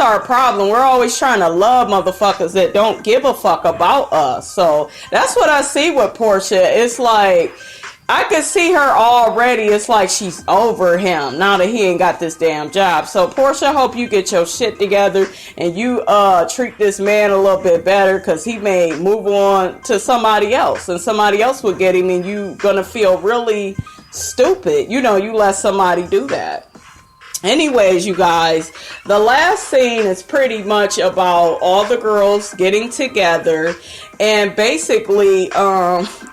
our problem. We're always trying to love motherfuckers that don't give a fuck about us. So that's what I see with Portia. It's like, I could see her already. It's like she's over him now that he ain't got this damn job. So Portia, hope you get your shit together and you treat this man a little bit better, because he may move on to somebody else and somebody else will get him, and you gonna feel really stupid. You let somebody do that. Anyways, you guys, the last scene is pretty much about all the girls getting together, and basically,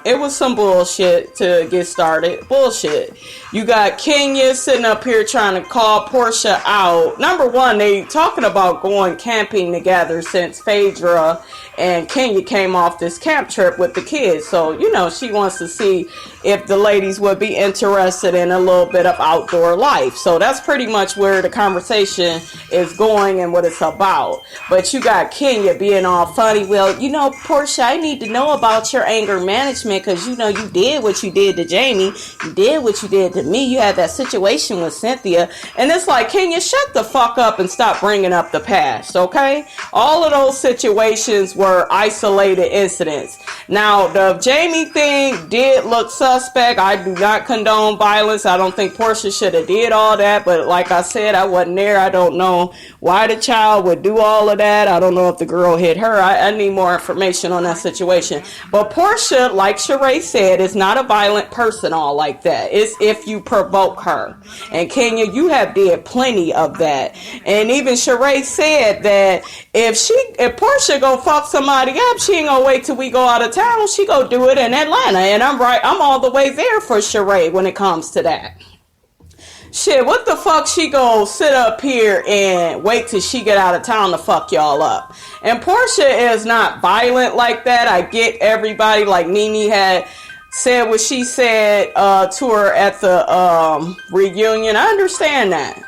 it was some bullshit to get started. Bullshit. You got Kenya sitting up here trying to call Portia out. Number one, they talking about going camping together since Phaedra and Kenya came off this camp trip with the kids. So, she wants to see if the ladies would be interested in a little bit of outdoor life. So that's pretty much where the conversation is going and what it's about. But you got Kenya being all funny. Well, Portia, I need to know about your anger management, because you did what you did to Jamie. You did what you did to me. You had that situation with Cynthia. And it's like, Kenya, shut the fuck up and stop bringing up the past, okay? All of those situations were isolated incidents. Now, the Jamie thing did look suspect. I do not condone violence. I don't think Portia should have did all that. But like I said, I wasn't there. I don't know why the child would do all of that. I don't know if the girl hit her. I need more information on that situation. But Portia, like Sheree said, is not a violent person all like that. It's if you provoke her. And Kenya, you have did plenty of that. And even Sheree said that if Portia go fuck somebody up, she ain't gonna wait till we go out of town. She go do it in Atlanta. And I'm right. I'm all the way there for Sheree when it comes to that. Shit, what the fuck she go sit up here and wait till she get out of town to fuck y'all up? And Portia is not violent like that. I get everybody, like Nene had said what she said to her at the reunion. I understand that.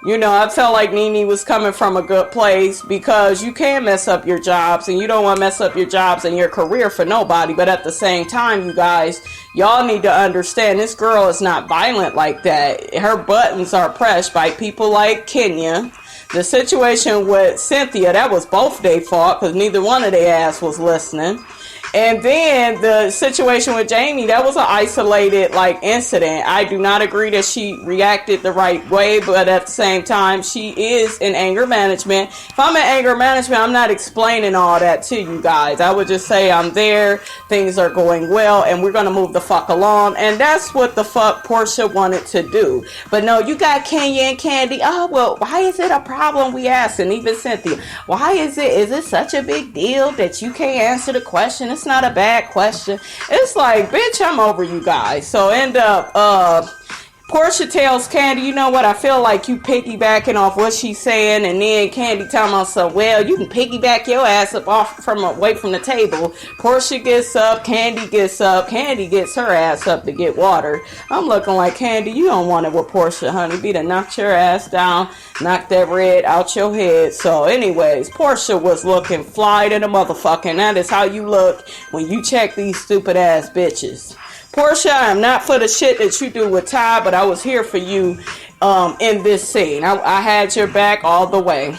I felt like Nene was coming from a good place, because you can mess up your jobs and you don't want to mess up your jobs and your career for nobody. But at the same time, you guys, y'all need to understand this girl is not violent like that. Her buttons are pressed by people like Kenya. The situation with Cynthia, that was both their fault, because neither one of their ass was listening. And then the situation with Jamie, that was an isolated incident. I do not agree that she reacted the right way, but at the same time, she is in anger management. If I'm in anger management, I'm not explaining all that to you guys. I would just say I'm there, things are going well, and we're going to move the fuck along. And that's what the fuck Portia wanted to do. But no, you got Kenya and Candy. Oh, well, why is it a problem, we asked? And even Cynthia, why is it such a big deal that you can't answer the question? It's not a bad question. It's like, bitch, I'm over you guys. So end up Portia tells Candy, you know what, I feel like you piggybacking off what she's saying. And then Candy telling herself, well, you can piggyback your ass up away from the table. Portia gets up, Candy gets her ass up to get water. I'm looking like, Candy, you don't want it with Portia, honey. Be to knock your ass down, knock that red out your head. So anyways, Portia was looking fly to the motherfucking. That is how you look when you check these stupid ass bitches. Portia, I'm not for the shit that you do with Ty, but I was here for you in this scene. I had your back all the way.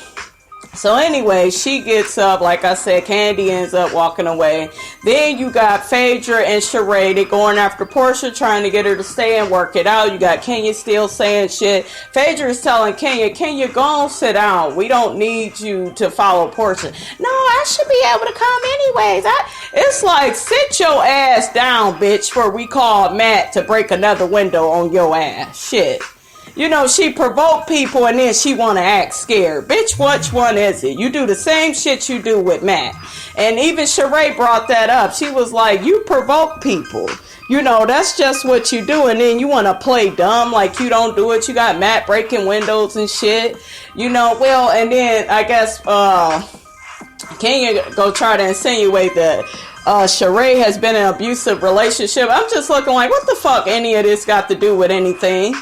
So anyway, she gets up. Like I said, Candy ends up walking away. Then you got Phaedra and Sheree. They're going after Portia, trying to get her to stay and work it out. You got Kenya still saying shit. Phaedra is telling Kenya, go on, sit down. We don't need you to follow Portia. No, I should be able to come anyways. It's like, sit your ass down, bitch, before we call Matt to break another window on your ass. Shit. She provoked people and then she want to act scared. Bitch, which one is it? You do the same shit you do with Matt. And even Sheree brought that up. She was like, you provoke people. That's just what you do. And then you want to play dumb like you don't do it. You got Matt breaking windows and shit. Well, and then I guess Kenya go try to insinuate that Sheree has been in an abusive relationship. I'm just looking like, what the fuck any of this got to do with anything?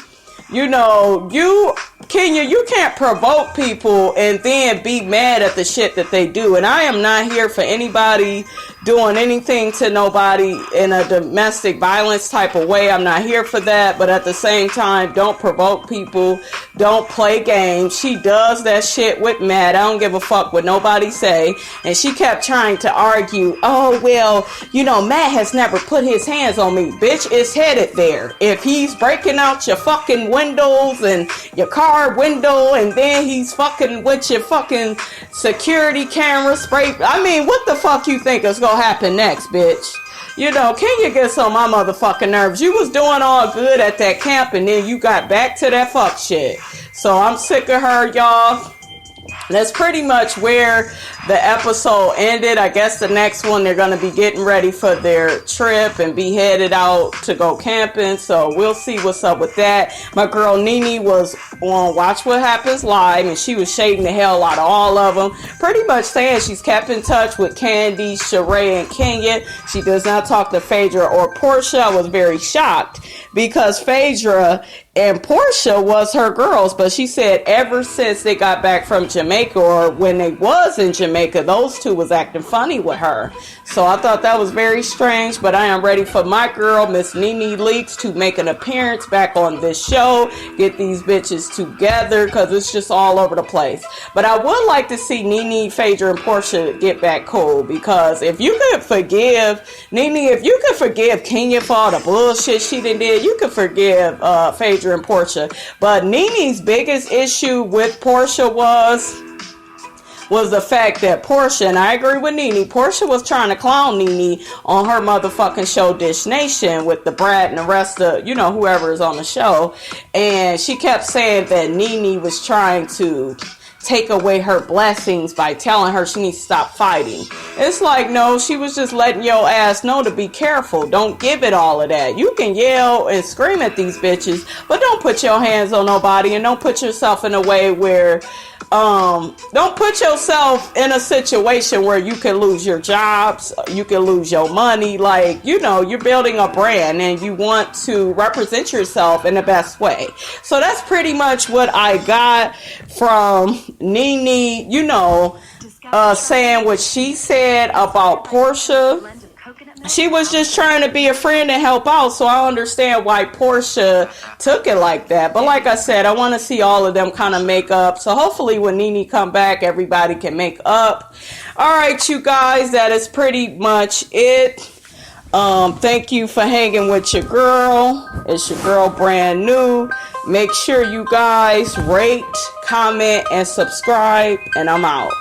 Kenya, you can't provoke people and then be mad at the shit that they do. And I am not here for anybody doing anything to nobody in a domestic violence type of way. I'm not here for that. But at the same time, don't provoke people. Don't play games. She does that shit with Matt. I don't give a fuck what nobody say. And she kept trying to argue, oh, well, you know, Matt has never put his hands on me. Bitch, it's headed there. If he's breaking out your fucking windows and your car window, and then he's fucking with your fucking security camera spray. I mean, what the fuck you think is gonna happen next, bitch? You know, Kenya gets on my motherfucking nerves. You was doing all good at that camp, and then you got back to that fuck shit. So I'm sick of her, y'all. That's pretty much where the episode ended. I guess the next one, they're going to be getting ready for their trip and be headed out to go camping. So we'll see what's up with that. My girl Nene was on Watch What Happens Live, and she was shading the hell out of all of them. Pretty much saying she's kept in touch with Candy, Sheree, and Kenya. She does not talk to Phaedra or Portia. I was very shocked because Phaedra and Portia was her girls, but she said ever since they got back from Jamaica, or when they was in Jamaica, those two was acting funny with her. So I thought that was very strange, but I am ready for my girl, Miss Nene Leakes, to make an appearance back on this show, get these bitches together, because it's just all over the place. But I would like to see Nene, Phaedra, and Portia get back cool, because if you could forgive Nene, if you could forgive Kenya for all the bullshit she did, you could forgive Phaedra and Portia. But Nene's biggest issue with Portia was the fact that Portia, and I agree with Nene, Portia was trying to clown Nene on her motherfucking show Dish Nation with the Brad and the rest of, you know, whoever is on the show. And she kept saying that Nene was trying to take away her blessings by telling her she needs to stop fighting. It's like, no, she was just letting your ass know to be careful. Don't give it all of that. You can yell and scream at these bitches, but don't put your hands on nobody, and don't put yourself in a way where don't put yourself in a situation where you can lose your jobs, you can lose your money. Like, you know, you're building a brand and you want to represent yourself in the best way. So that's pretty much what I got from Nene, you know, saying what she said about Portia. She was just trying to be a friend and help out, so I understand why Portia took it like that. But like I said, I want to see all of them kind of make up. So hopefully when Nene come back, everybody can make up. All right, you guys, that is pretty much it. Thank you for hanging with your girl. It's your girl, Brand New. Make sure you guys rate, comment, and subscribe, and I'm out.